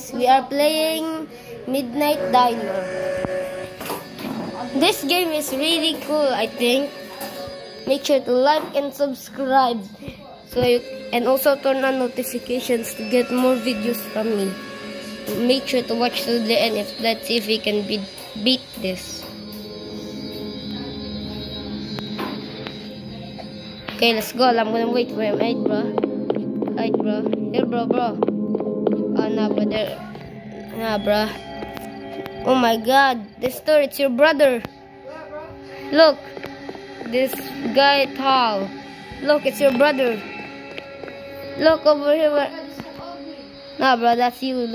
guys, we are playing Midnight Diner. This game is really cool, I think. Make sure to like and subscribe, and also turn on notifications to get more videos from me. Make sure to watch till the end. Let's see if we can beat this. Okay, let's go. I'm gonna wait for him. Alright, bro. Here, bro. Oh, nah, bro. Nah, bro. Oh my God. This store, it's your brother. Look. This guy tall. Look, it's your brother. Look over here. Nah, bro, that's you.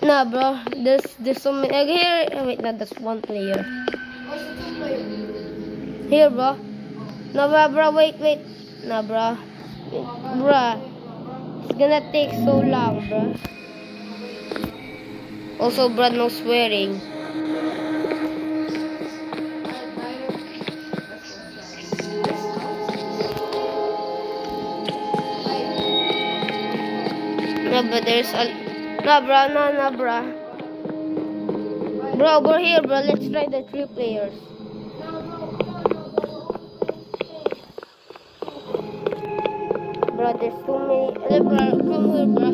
Nah, bro. There's so many. Here. Oh, wait, no, that's one player. Here, bro. No, bro. Wait. Nah, bro. Bruh. It's gonna take so long, bro. Also, bro, no swearing. No, but there's a... No, bro. Bro, over here, bro. Let's try the 3 players. Bro, there's too many. Bro, come here, bro.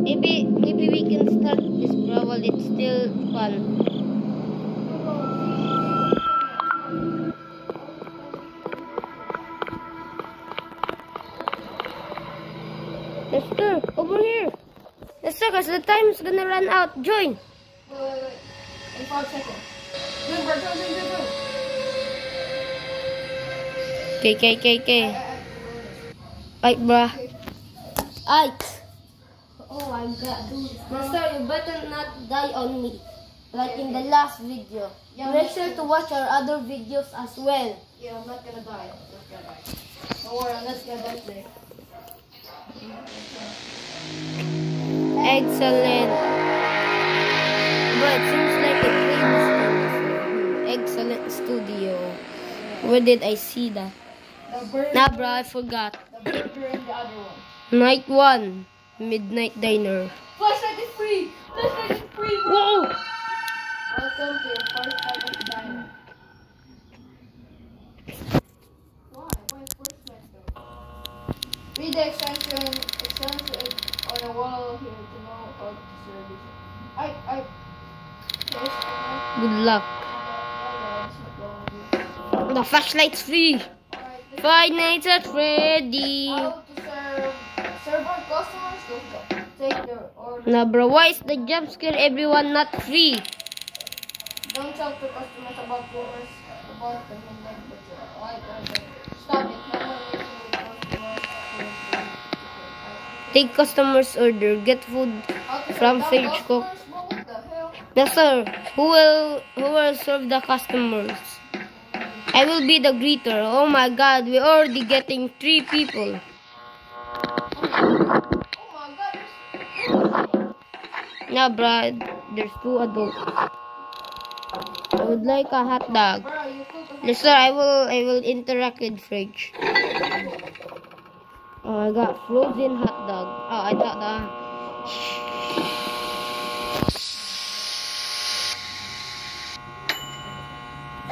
Maybe we can start this, bro, while it's still fun. Lester, over here. Lester, because the time's gonna run out. Join. Wait. In 5 seconds. Join, bro. Okay. Right, bruh. Right. Oh my God. Lester, you better not die on me. Like in the last video. Yeah, make sure to watch our other videos as well. Yeah, I'm not gonna die. Don't worry, let's get back there. Excellent. Bro, it seems like a famous excellent studio. Where did I see that? Nah, bro, I forgot. The burger and the other one. Night 1, Midnight Diner. Flashlight is free! Whoa! Welcome to your first ever diner. Why first though? Read the extension on the wall here to know how to service it. Good luck. The flashlight's free. Five Nights at Freddy. How to serve our customers to take their order. Nah, bro, why is the jump scare everyone not free? Don't talk to customers about rumors about the midnight butcher. Stop it. No one listening with customers. Take customers' order. Get food from Fridge Cook. What the hell? Yes, sir. Who will serve the customers? I will be the greeter. Oh my God, we're already getting 3 people. Oh my God, Nah, bro, there's 2 adults. I would like a hot dog. bro, you cook a Yes, sir. I will interact with Fridge. Oh, I got frozen hot dog. Oh, I thought that.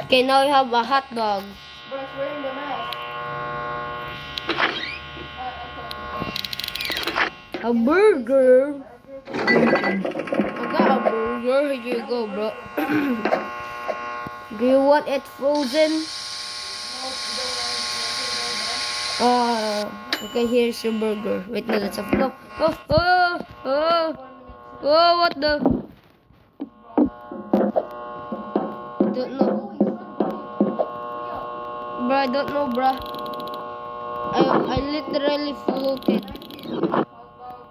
Okay, now we have a hot dog. Bro's wearing the mask. A burger. I got a burger. Here you go, bro. Do you want it frozen? Okay, here's your burger. Wait, no, that's a no. Oh, what the? Don't know. Bro, I don't know, bro. I literally floated.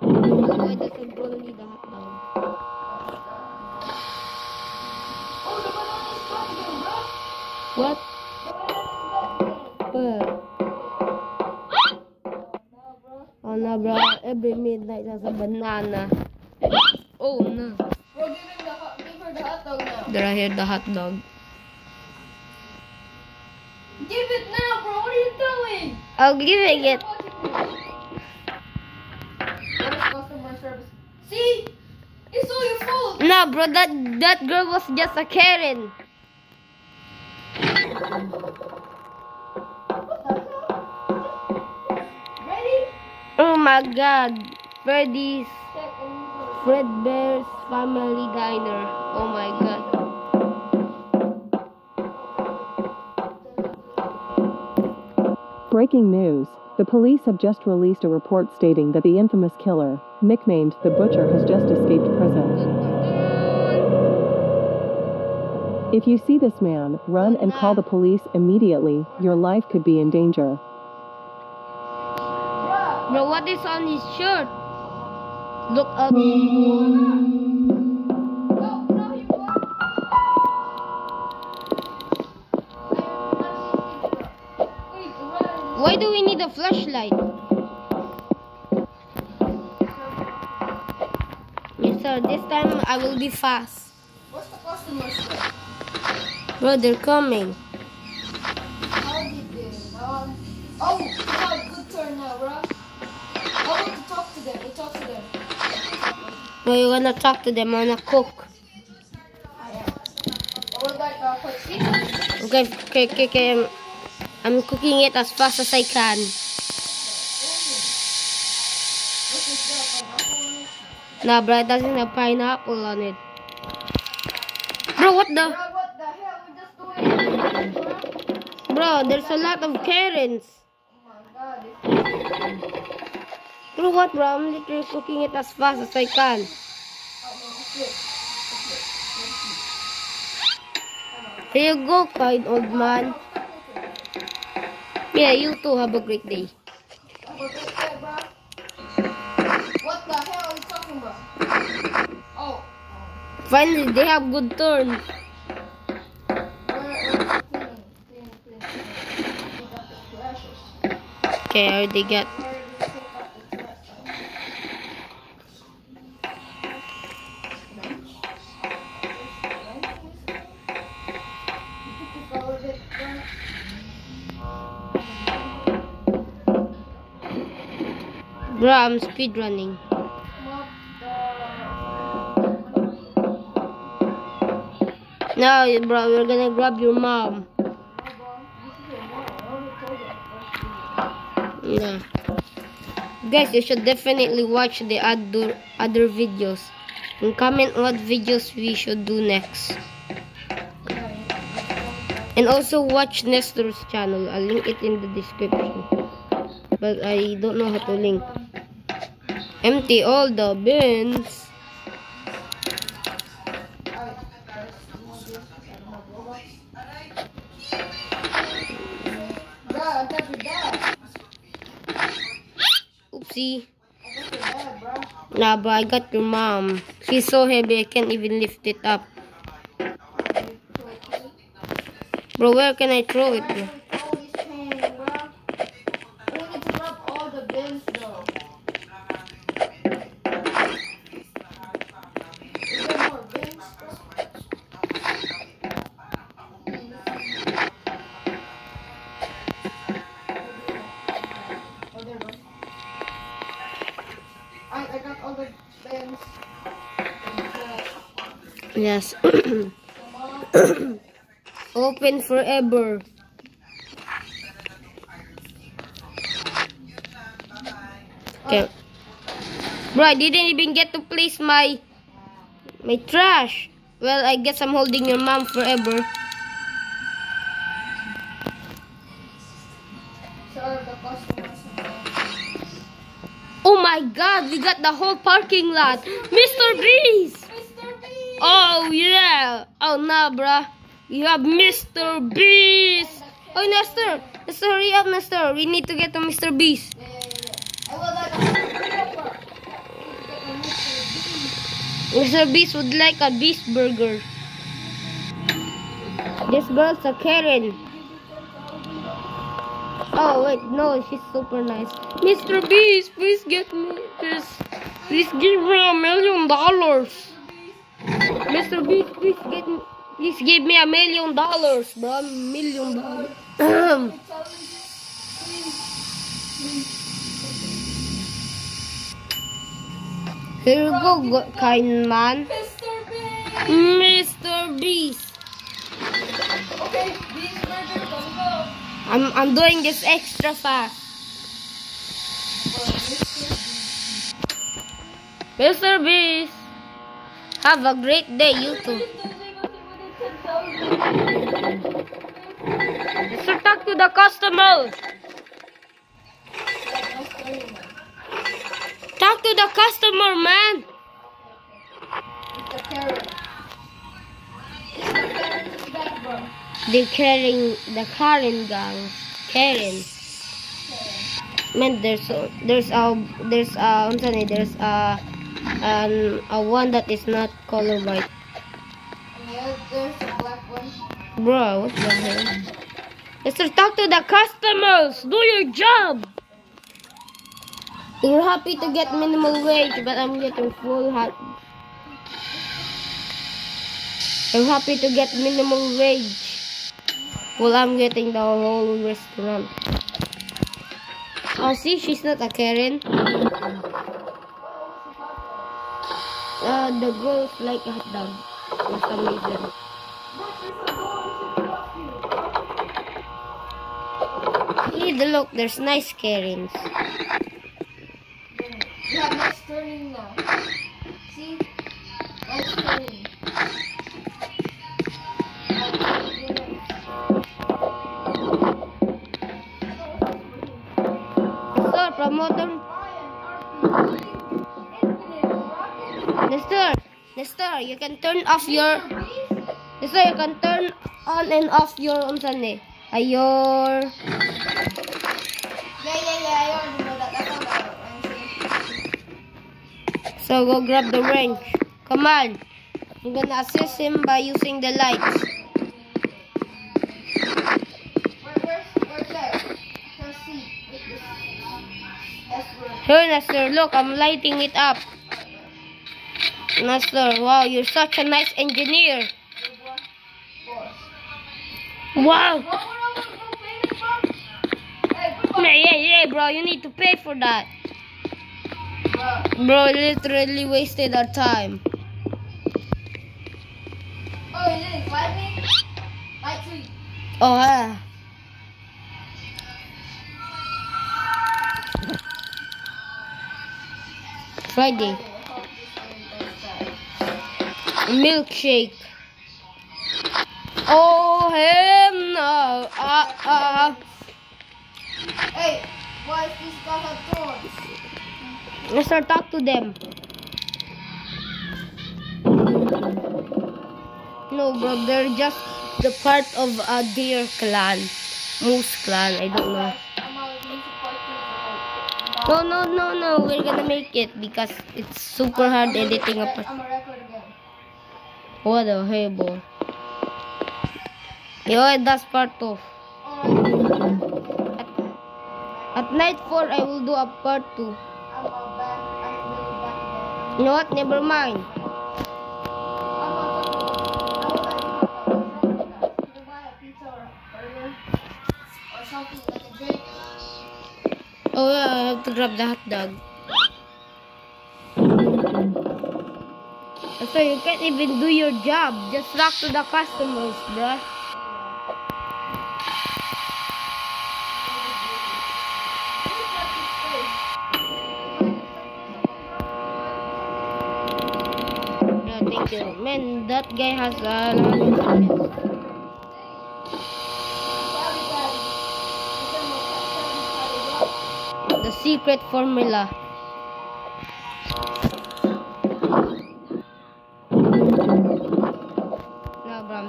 Why does the bro need a hot dog? Oh, the banana is gone again, bro. What? Oh no, bro. Every midnight has a banana. Oh no. Bro, give her the hot dog now. Did I hear the hot dog? Give it now, bro. What are you doing? I'm giving it. What is customer service. See? It's all your fault. No, bro, that girl was just a Karen. Ready? Oh my God, Freddy's Check. Fredbear's Family Diner. Oh my God. Breaking news. The police have just released a report stating that the infamous killer, nicknamed the Butcher, has just escaped prison. If you see this man, run and call the police immediately. Your life could be in danger. Bro, what is on his shirt? Look up. Why do we need a flashlight? Yes, sir. This time I will be fast. What's the customer service? Bro, they're coming. How did they? Oh, wow, good turn now, bro. I want to talk to them. We talk to them. Bro, you wanna talk to them? I wanna cook. I would like quick season. Okay. I'm cooking it as fast as I can. Nah, bro, it doesn't have pineapple on it. Bro, what the? Bro, what the hell? We're just doing it, bro. Bro, there's a lot of Karens. Oh my God. Bro, what, bro? I'm literally cooking it as fast as I can. Here you go, kind old man. Yeah, you too. Have a great day. What the hell are you talking about? Oh. Finally, they have good turns. Okay, I already got. Bro, I'm speed running. No, bro, we're gonna grab your mom. Yeah. Guys, you should definitely watch the other videos and comment what videos we should do next. And also watch Nestor's channel. I'll link it in the description. But I don't know how to link. Empty all the bins. Oopsie. Nah, but I got your mom. She's so heavy I can't even lift it up. Bro, where can I throw it, bro? I got all the bins. Yes. Open forever. Okay. Bro, I didn't even get to place my trash. Well, I guess I'm holding your mom forever. Oh my God, we got the whole parking lot. Mr. Beast! Oh yeah. Oh no, bruh. You have Mr. Beast. Oh, Nestor. Nestor, hurry up, Nestor. We need to get to Mr. Beast. Mr. Beast would like a beast burger. This girl's a Karen. Oh wait, no, she's super nice. Mr. Beast, please get me this. Please give me $1 million. Mr. Beast, please give me $1 million, bro. $1 million. Here you go, kind man. Mr. Beast! Mr. Beast. Okay, Beast Burger, let's go. I'm doing this extra fast. Mr. Beast. Have a great day, you too. Mr. Talk to the customers. Talk to the customer, man. The Karen. It's back, bro. They're carrying the Karen gang. Karen. Man, there's a one that is not color white. And there's a black one. Bro, what the hell? Mister, talk to the customers. Do your job. You're happy to get minimum wage, but I'm getting full hot. I'm happy to get minimum wage. Well, I'm getting the whole restaurant. Oh, see, she's not a Karen. The girls like a hot dog for some reason. Hey, look, there's nice Karens. You have nice turning now. See? Nice turning. Mister, promoter. Mister, you can turn off your. Mister, you can turn on and off your your. Yeah, I already know that. That's not what So go grab the wrench. Come on. I'm gonna assist him by using the lights. Where's that? Let's see. Here, Nestor, look, I'm lighting it up. Nestor, wow, you're such a nice engineer. Wow. Yeah, bro, you need to pay for that. Bro, literally wasted our time. Oh, you didn't fight me? Light 3. Oh, yeah. Friday. Milkshake. Oh, hell no. Hey, why is this guy have thorns? Let's start talk to them. No, bro, they're just the part of a deer clan. Moose clan, I don't know. I'm out of music part 2. No, we're gonna make it because it's super hard editing a part. I'm a record again. What the hell, bro? Yo, that's part 2. At night 4, I will do a part 2. I'm back. I'm really back again. You know what? Never mind. I will buy a pizza or a burger or something like a drink. Oh yeah, I have to grab the hot dog. So you can't even do your job. Just talk to the customers, bruh. Yeah, thank you. Man, that guy has a lot of experience. The secret formula. No, bro.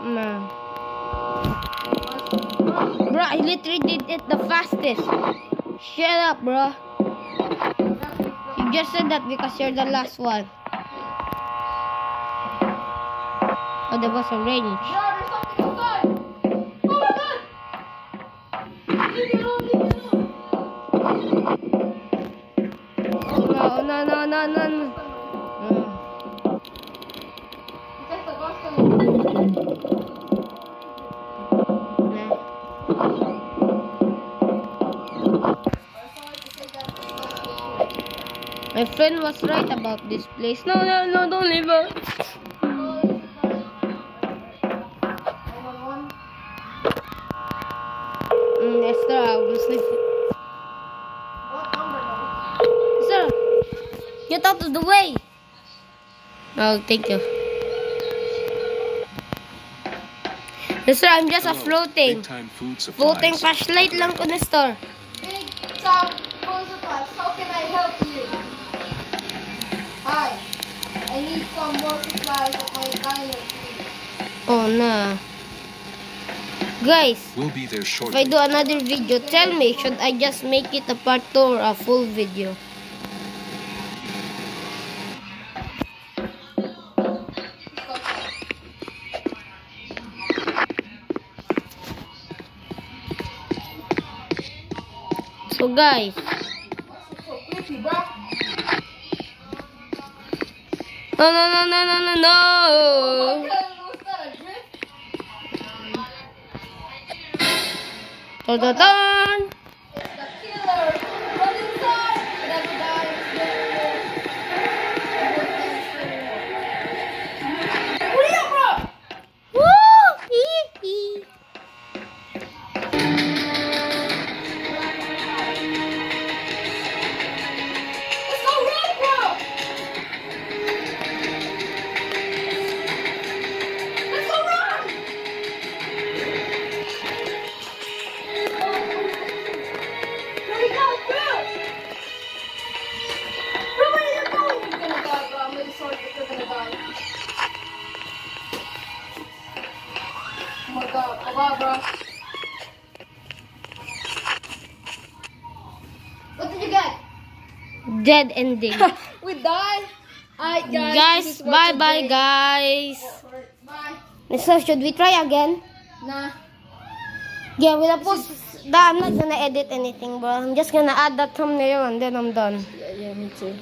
Man. Bro, I literally did it the fastest. Shut up, bro. You just said that because you're the last one. Oh, there was a range. No, there's something inside. Oh my god! Leave it alone, leave it alone. No. It's like the ghost of Nah. My friend was right about this place. No, don't leave her. Esther, I will sleep. What number though? Esther, get out of the way. Oh, thank you. Esther, I'm just a floating flashlight lang ko, Esther. Big Tom Food Supplies. How can I help you? Hi. I need some more supplies at my diner, please. Oh, nah. Guys, We'll be there if shortly. I do another video, tell me, should I just make it a part 2 or a full video? So guys, So creepy, bro. no. Oh my God, was that a drift? Dun, dun, dun. It's the killer. Run inside. Never dies. Hurry up, bro. Woo! Hee hee. Let's go run, bro. Let's go run. Here we go, bro. Bro, where are you going? You're gonna die, bro. I'm really sorry, but you're gonna die. Oh my God, bye, bro. What did you get? Dead ending. We died. Alright, guys. Guys, this is what bye we bye, did. guys. Bye. So should we try again? Nah. Yeah, we'll post that. I'm not gonna edit anything, bro. I'm just gonna add that thumbnail and then I'm done. Yeah, me too.